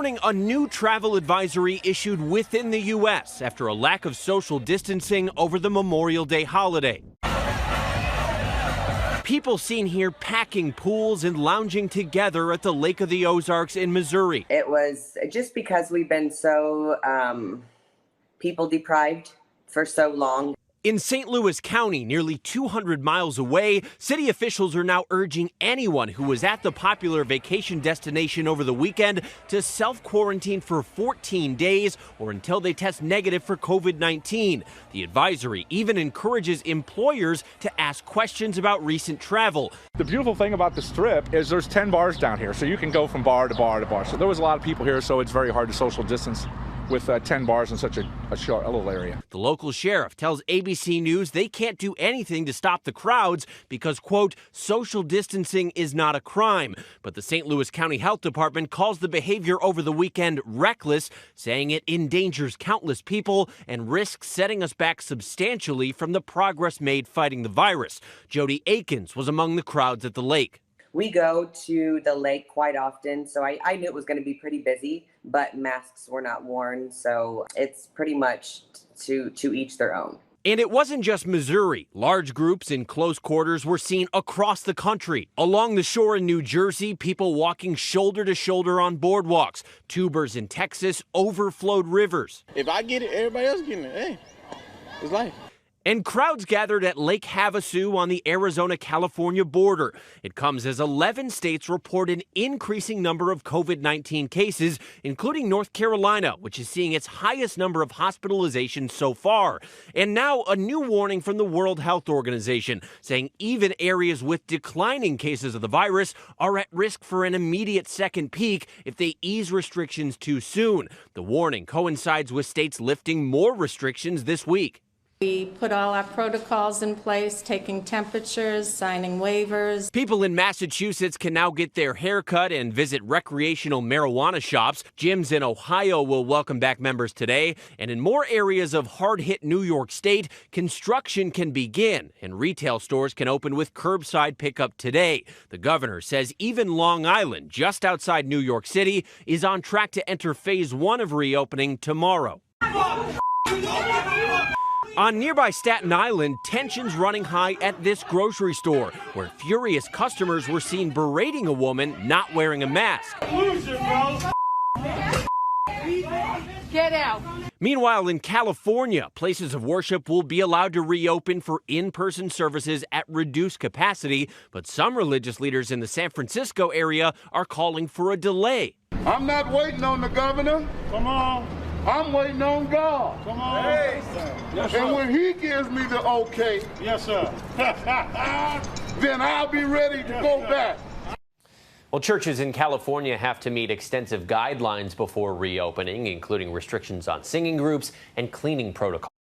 A new travel advisory issued within the U.S. after a lack of social distancing over the Memorial Day holiday. People seen here packing pools and lounging together at the Lake of the Ozarks in Missouri. It was just because we've been so people deprived for so long. In St. Louis County, nearly 200 miles away, city officials are now urging anyone who was at the popular vacation destination over the weekend to self-quarantine for 14 days or until they test negative for COVID-19. The advisory even encourages employers to ask questions about recent travel. The beautiful thing about the Strip is there's 10 bars down here, so you can go from bar to bar to bar. So there was a lot of people here, so it's very hard to social distance with 10 bars in such a little area. The local sheriff tells ABC News they can't do anything to stop the crowds because, quote, social distancing is not a crime. But the St. Louis County Health Department calls the behavior over the weekend reckless, saying it endangers countless people and risks setting us back substantially from the progress made fighting the virus. Jody Akins was among the crowds at the lake. We go to the lake quite often, so I knew it was going to be pretty busy, but masks were not worn, so it's pretty much to each their own. And it wasn't just Missouri. Large groups in close quarters were seen across the country. Along the shore in New Jersey, people walking shoulder to shoulder on boardwalks. Tubers in Texas overflowed rivers. If I get it, everybody else getting it. Hey, it's life. And crowds gathered at Lake Havasu on the Arizona-California border. It comes as 11 states report an increasing number of COVID-19 cases, including North Carolina, which is seeing its highest number of hospitalizations so far. And now a new warning from the World Health Organization, saying even areas with declining cases of the virus are at risk for an immediate second peak if they ease restrictions too soon. The warning coincides with states lifting more restrictions this week. We put all our protocols in place, taking temperatures, signing waivers. People in Massachusetts can now get their hair cut and visit recreational marijuana shops. Gyms in Ohio will welcome back members today. And in more areas of hard-hit New York State, construction can begin and retail stores can open with curbside pickup today. The governor says even Long Island, just outside New York City, is on track to enter phase 1 of reopening tomorrow. On nearby Staten Island, tensions running high at this grocery store, where furious customers were seen berating a woman not wearing a mask. Get out. Meanwhile, in California, places of worship will be allowed to reopen for in-person services at reduced capacity, but some religious leaders in the San Francisco area are calling for a delay. I'm not waiting on the governor. Come on. I'm waiting on God. Come on. Hey. Yes, and when he gives me the okay, yes, sir, then I'll be ready to go back. Well, churches in California have to meet extensive guidelines before reopening, including restrictions on singing groups and cleaning protocols.